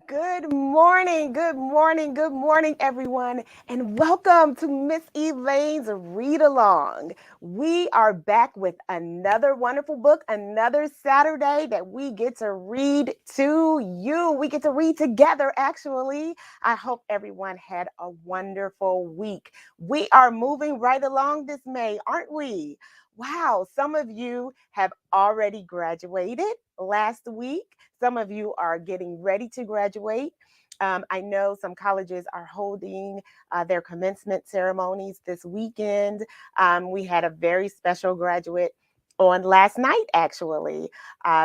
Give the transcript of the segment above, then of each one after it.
Good morning, good morning, good morning, everyone, and welcome to Miss Elaine's Read Along. We are back with another wonderful book, another Saturday that we get to read to you. We get to read together, actually. I hope everyone had a wonderful week. We are moving right along this May, aren't we? Wow, some of you have already graduated last week. Some of you are getting ready to graduate. I know some colleges are holding their commencement ceremonies this weekend. We had a very special graduate on last night, actually.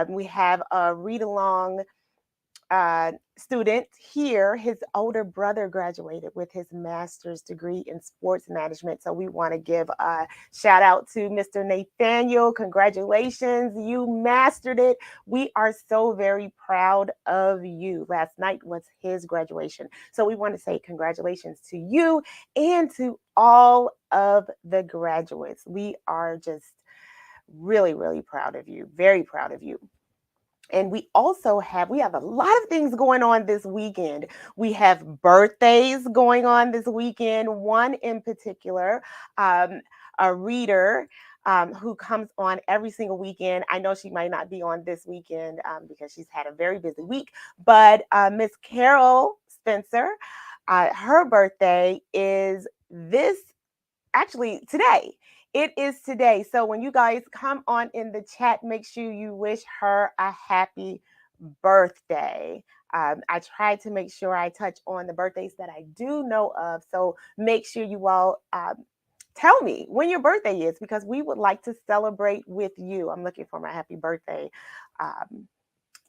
We have a read along student here. His older brother graduated with his master's degree in sports management. So we want to give a shout out to Mr. Nathaniel. Congratulations, you mastered it. We are so very proud of you. Last night was his graduation. So we want to say congratulations to you and to all of the graduates. We are just really, really proud of you. Very proud of you. And we have a lot of things going on this weekend. We have birthdays going on this weekend. One in particular, um, a reader who comes on every single weekend. I know she might not be on this weekend because she's had a very busy week, but Miss Carol Spencer, her birthday is this actually today. It is today. So when you guys come on in the chat, make sure you wish her a happy birthday. I try to make sure I touch on the birthdays that I do know of. So make sure you all tell me when your birthday is because we would like to celebrate with you. I'm looking for my happy birthday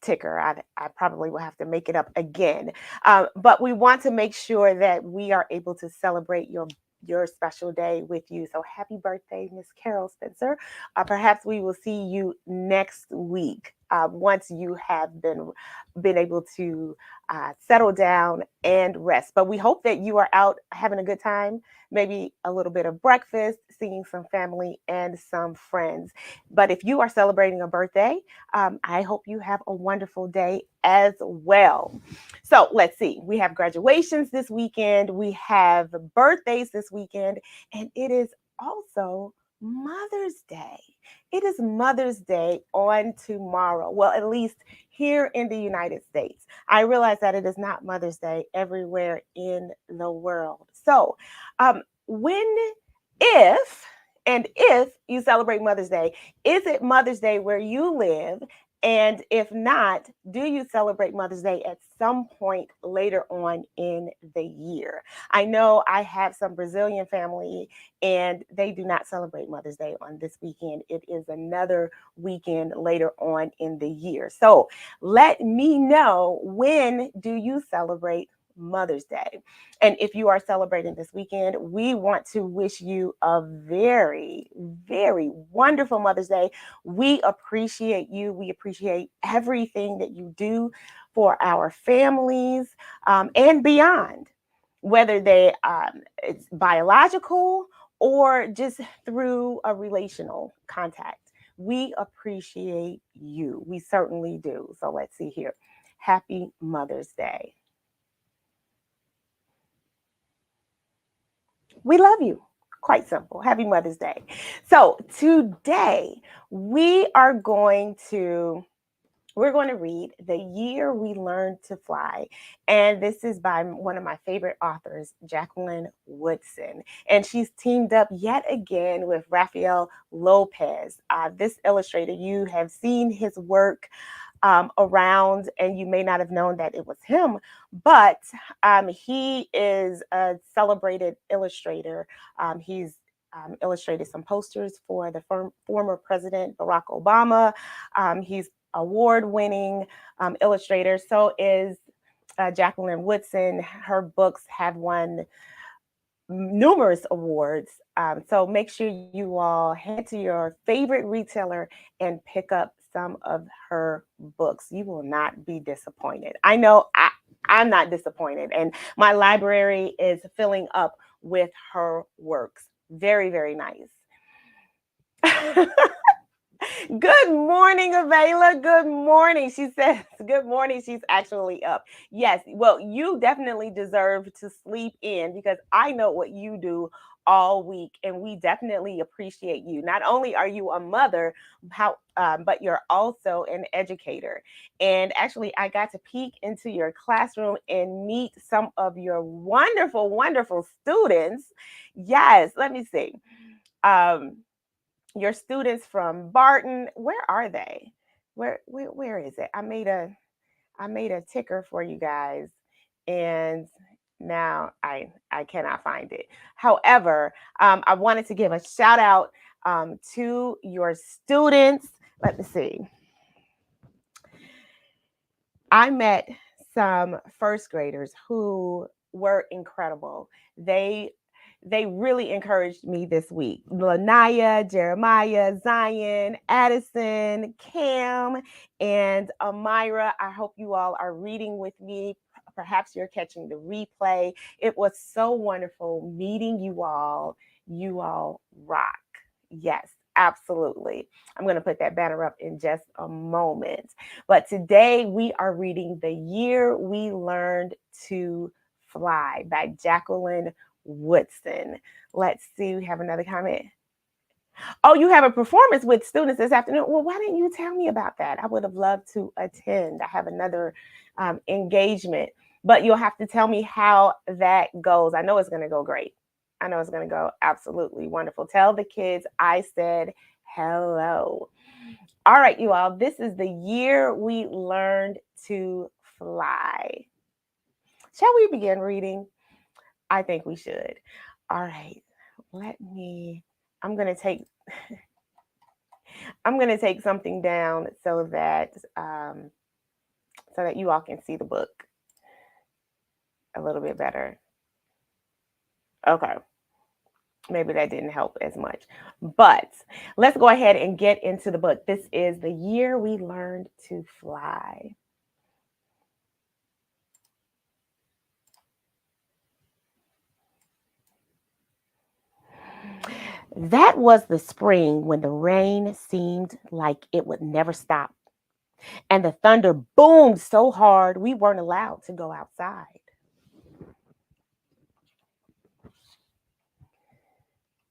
ticker. I probably will have to make it up again. But we want to make sure that we are able to celebrate your special day with you. So happy birthday, Miss Carol Spencer. Perhaps we will see you next week once you have been able to settle down and rest. But we hope that you are out having a good time, maybe a little bit of breakfast, seeing some family and some friends. But if you are celebrating a birthday, I hope you have a wonderful day as well. So let's see. We have graduations this weekend. We have birthdays this weekend. And it is also Mother's Day. It is Mother's Day on tomorrow. Well, at least here in the United States. I realize that it is not Mother's Day everywhere in the world. So, when, if, and if you celebrate Mother's Day, is it Mother's Day where you live? And if not, do you celebrate Mother's Day at some point later on in the year? I know I have some Brazilian family and they do not celebrate Mother's Day on this weekend. It is another weekend later on in the year. So let me know, when do you celebrate Mother's Day? And if you are celebrating this weekend, we want to wish you a very, very wonderful Mother's Day. We appreciate you. We appreciate everything that you do for our families and beyond, whether it's biological or just through a relational contact. We appreciate you. We certainly do. So let's see here. Happy Mother's Day. We love you. Quite simple. Happy Mother's Day. So today we are going to read The Year We Learned to Fly. And this is by one of my favorite authors, Jacqueline Woodson. And she's teamed up yet again with Rafael Lopez. This illustrator, you have seen his work around, and you may not have known that it was him, but he is a celebrated illustrator. He's illustrated some posters for the former President Barack Obama. He's award-winning illustrator. So is Jacqueline Woodson. Her books have won numerous awards. So make sure you all head to your favorite retailer and pick up some of her books. You will not be disappointed. I know I'm not disappointed. And my library is filling up with her works. Very, very nice. Good morning, Avela. Good morning. She says, good morning. She's actually up. Yes. Well, you definitely deserve to sleep in because I know what you do all week, and we definitely appreciate you. Not only are you a mother, but you're also an educator. And actually, I got to peek into your classroom and meet some of your wonderful, wonderful students. Yes. Let me see. Um, your students from Barton. Where are they? Where is it? I made a ticker for you guys, and now I cannot find it. However, I wanted to give a shout out to your students. Let me see. I met some first graders who were incredible. They really encouraged me this week. Lanaya, Jeremiah, Zion, Addison, Cam, and Amira. I hope you all are reading with me. Perhaps you're catching the replay. It was so wonderful meeting you all. You all rock. Yes, absolutely. I'm going to put that banner up in just a moment. But today we are reading The Year We Learned to Fly by Jacqueline Woodson. Let's see, we have another comment. Oh, you have a performance with students this afternoon. Well, why didn't you tell me about that? I would have loved to attend. I have another engagement, but you'll have to tell me how that goes. I know it's going to go great. I know it's going to go absolutely wonderful. Tell the kids I said hello. All right, you all, this is the year we learned to fly. Shall we begin reading? I think we should. All right, I'm going to take something down so that you all can see the book a little bit better. Okay. Maybe that didn't help as much. But let's go ahead and get into the book. This is The Year We Learned to Fly. That was the spring when the rain seemed like it would never stop, and the thunder boomed so hard we weren't allowed to go outside.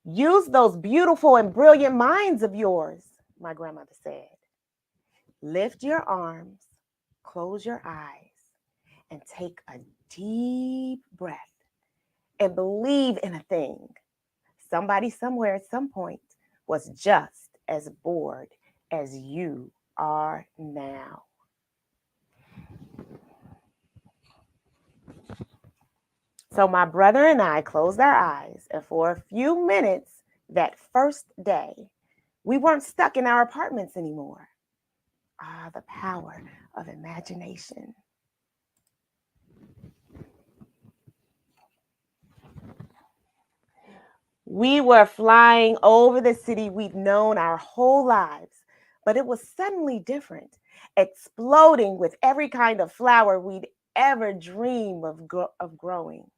Use those beautiful and brilliant minds of yours, my grandmother said. Lift your arms, close your eyes, and take a deep breath and believe in a thing. Somebody somewhere at some point was just as bored as you are now. So my brother and I closed our eyes, and for a few minutes that first day, we weren't stuck in our apartments anymore. Ah, the power of imagination. We were flying over the city we'd known our whole lives, but it was suddenly different, exploding with every kind of flower we'd ever dream of growing.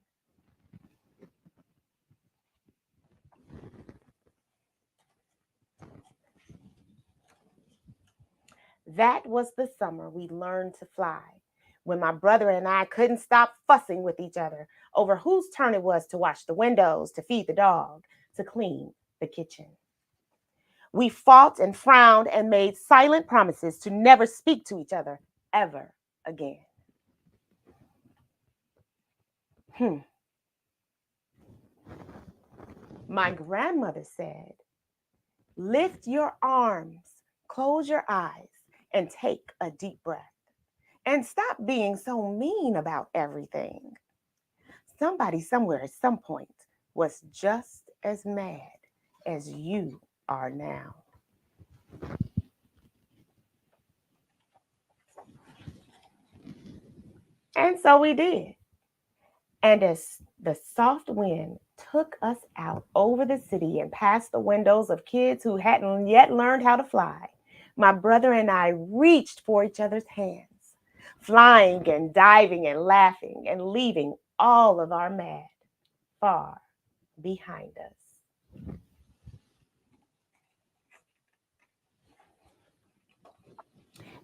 That was the summer we learned to fly, when my brother and I couldn't stop fussing with each other over whose turn it was to wash the windows, to feed the dog, to clean the kitchen. We fought and frowned and made silent promises to never speak to each other ever again. Hmm. My grandmother said, lift your arms, close your eyes, and take a deep breath. And stop being so mean about everything. Somebody somewhere at some point was just as mad as you are now. And so we did. And as the soft wind took us out over the city and past the windows of kids who hadn't yet learned how to fly, my brother and I reached for each other's hands, flying and diving and laughing and leaving all of our mad far behind us.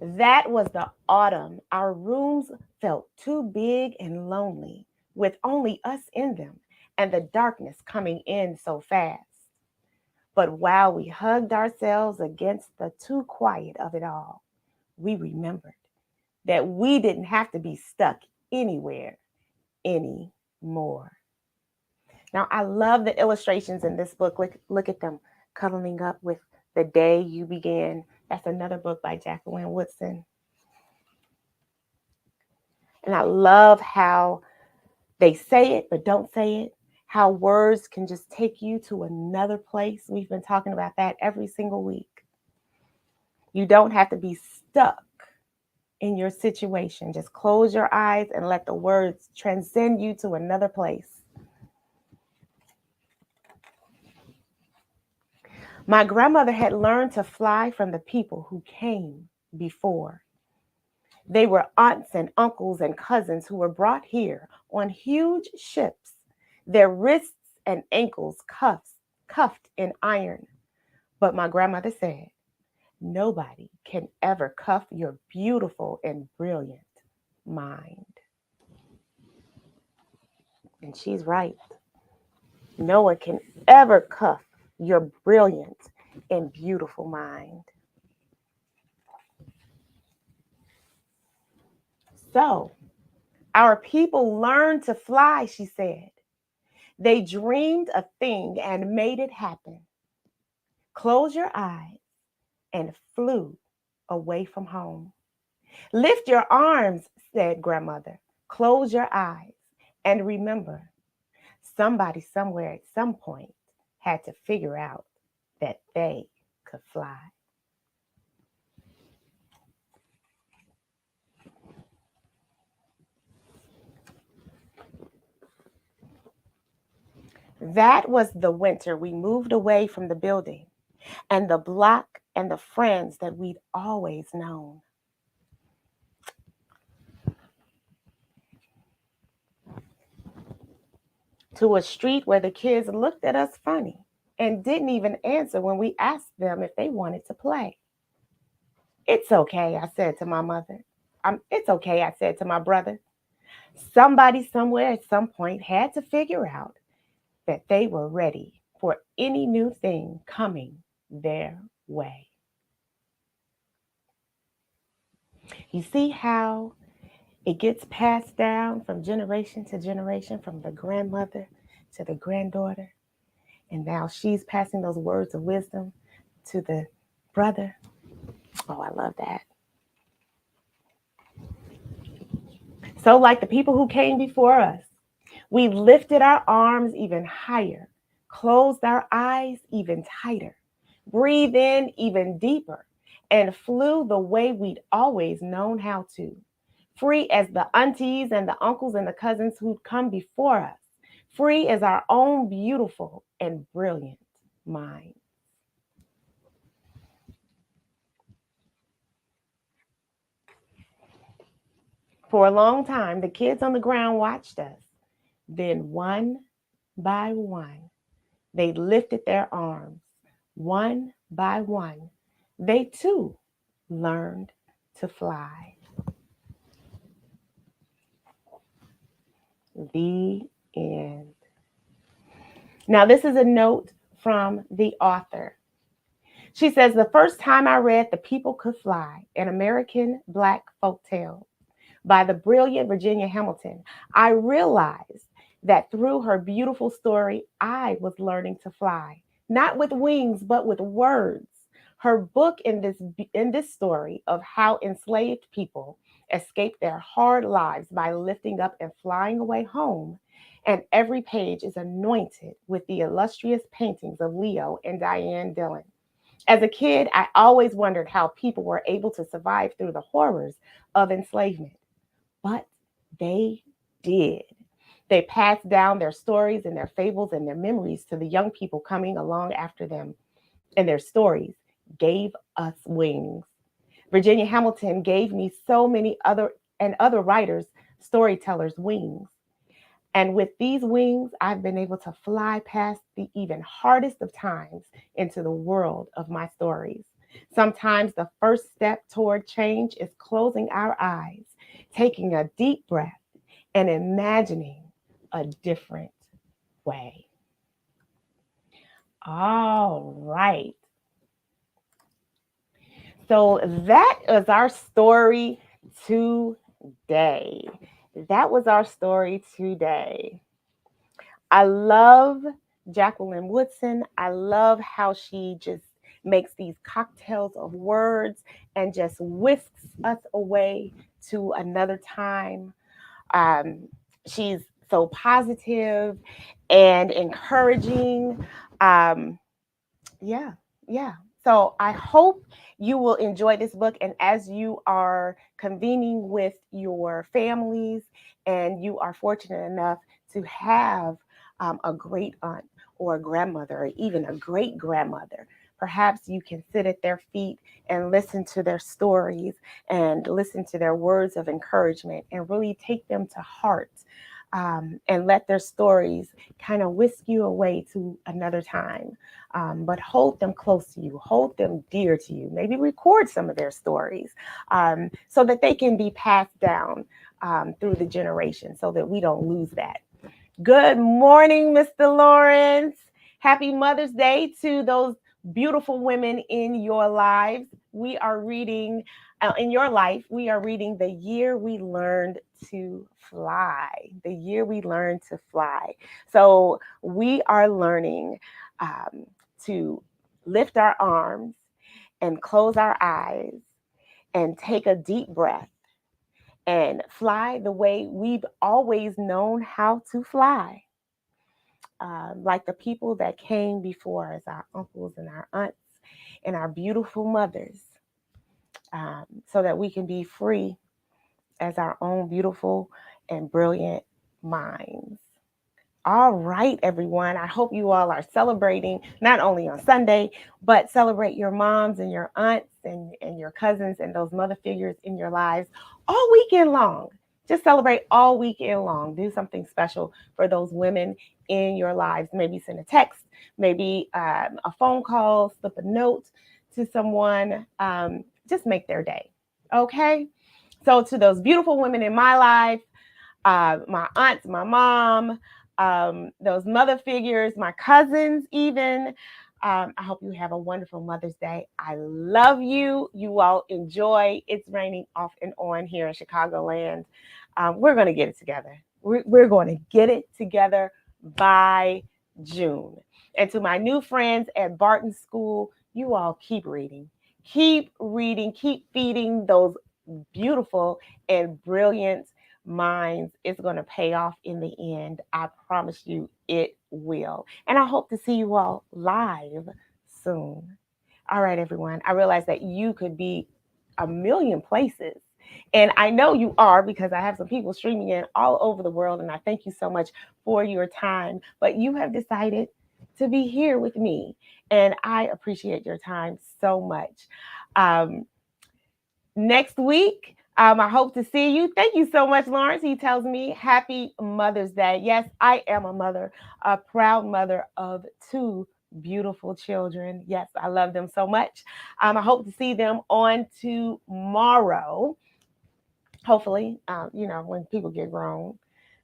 That was the autumn. Our rooms felt too big and lonely, with only us in them and the darkness coming in so fast. But while we hugged ourselves against the too quiet of it all, we remembered that we didn't have to be stuck anywhere anymore. Now, I love the illustrations in this book. Look at them cuddling up with The Day You Began. That's another book by Jacqueline Woodson. And I love how they say it, but don't say it. How words can just take you to another place. We've been talking about that every single week. You don't have to be stuck in your situation. Just close your eyes and let the words transcend you to another place. My grandmother had learned to fly from the people who came before. They were aunts and uncles and cousins who were brought here on huge ships, their wrists and ankles cuffed in iron. But my grandmother said, nobody can ever cuff your beautiful and brilliant mind. And she's right. No one can ever cuff your brilliant and beautiful mind. So, our people learned to fly, she said. They dreamed a thing and made it happen. Close your eyes and flew away from home. Lift your arms, said grandmother. Close your eyes and remember, somebody somewhere at some point had to figure out that they could fly. That was the winter we moved away from the building and the block and the friends that we'd always known. To a street where the kids looked at us funny and didn't even answer when we asked them if they wanted to play. It's okay, I said to my mother. It's okay, I said to my brother. Somebody somewhere at some point had to figure out that they were ready for any new thing coming their way. You see how it gets passed down from generation to generation, from the grandmother to the granddaughter. And now she's passing those words of wisdom to the brother. Oh, I love that. So, like the people who came before us, we lifted our arms even higher, closed our eyes even tighter, breathed in even deeper, and flew the way we'd always known how to. Free as the aunties and the uncles and the cousins who'd come before us, free as our own beautiful and brilliant mind. For a long time, the kids on the ground watched us. Then, one by one, they lifted their arms. One by one, they too learned to fly. The end. Now, this is a note from the author. She says, the first time I read The People Could Fly, an American Black folktale by the brilliant Virginia Hamilton, I realized that through her beautiful story, I was learning to fly, not with wings, but with words. Her book in this story of how enslaved people escaped their hard lives by lifting up and flying away home, and every page is anointed with the illustrious paintings of Leo and Diane Dillon. As a kid, I always wondered how people were able to survive through the horrors of enslavement, but they did. They passed down their stories and their fables and their memories to the young people coming along after them, and their stories gave us wings. Virginia Hamilton gave me so many other writers, storytellers wings. And with these wings, I've been able to fly past the even hardest of times into the world of my stories. Sometimes the first step toward change is closing our eyes, taking a deep breath, and imagining a different way. All right. So that is our story today. That was our story today. I love Jacqueline Woodson. I love how she just makes these cocktails of words and just whisks us away to another time. Um, she's so positive and encouraging. Um, yeah, yeah. So I hope you will enjoy this book. And as you are convening with your families and you are fortunate enough to have a great aunt or a grandmother or even a great grandmother, perhaps you can sit at their feet and listen to their stories and listen to their words of encouragement and really take them to heart. And let their stories kind of whisk you away to another time. But hold them close to you, hold them dear to you, maybe record some of their stories so that they can be passed down through the generation so that we don't lose that. Good morning, Mr. Lawrence. Happy Mother's Day to those beautiful women in your lives. We are reading, in your life, we are reading The Year We Learned to Fly. The Year We Learned to Fly. So we are learning to lift our arms and close our eyes and take a deep breath and fly the way we've always known how to fly. Like the people that came before us, our uncles and our aunts and our beautiful mothers, so that we can be free as our own beautiful and brilliant minds. All right, everyone. I hope you all are celebrating not only on Sunday, but celebrate your moms and your aunts and your cousins and those mother figures in your lives all weekend long. Just celebrate all weekend long. Do something special for those women in your lives. Maybe send a text, maybe a phone call, slip a note to someone. Just make their day. Okay? So, to those beautiful women in my life, my aunts, my mom, those mother figures, my cousins, even. I hope you have a wonderful Mother's Day. I love you. You all enjoy. It's raining off and on here in Chicagoland. We're going to get it together. We're going to get it together by June. And to my new friends at Barton School, you all keep reading. Keep reading. Keep feeding those beautiful and brilliant minds. It's going to pay off in the end. I promise you it will. And I hope to see you all live soon. All right, everyone. I realize that you could be a million places. And I know you are because I have some people streaming in all over the world. And I thank you so much for your time. But you have decided to be here with me. And I appreciate your time so much. Um, Next week, I hope to see you. Thank you so much, Lawrence. He tells me happy Mother's Day. Yes, I am a mother, a proud mother of two beautiful children. Yes, I love them so much. I hope to see them on tomorrow. Hopefully, when people get grown,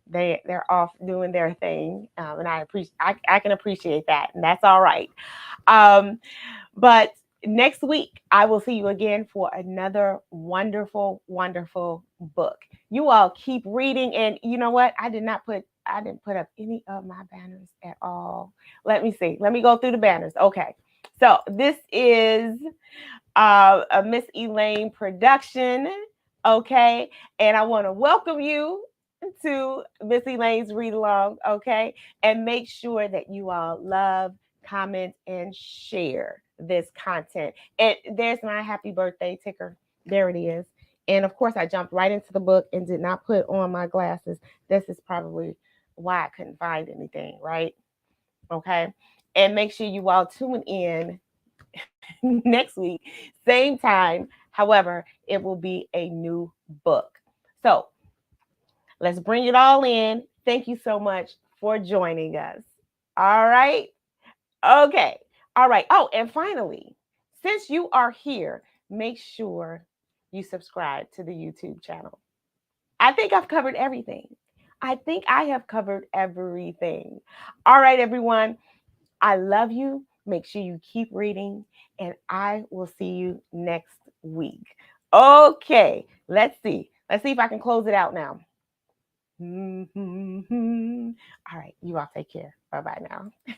they're off doing their thing, and I can appreciate that, and that's all right. Um, but next week, I will see you again for another wonderful, wonderful book. You all keep reading. And you know what? I didn't put up any of my banners at all. Let me see. Let me go through the banners. Okay. So this is a Miss Elaine production. Okay. And I want to welcome you to Miss Elaine's read along. Okay. And make sure that you all love, comment, and share this content. And there's my happy birthday ticker. There it is. And of course, I jumped right into the book and did not put on my glasses. This is probably why I couldn't find anything, right? Okay. And make sure you all tune in next week, same time. However, it will be a new book. So let's bring it all in. Thank you so much for joining us. All right. Okay. All right. Oh, and finally, since you are here, make sure you subscribe to the YouTube channel. I think I've covered everything. I think I have covered everything. All right, everyone. I love you. Make sure you keep reading, and I will see you next week. Okay, let's see. Let's see if I can close it out now. All right, you all take care. Bye bye now.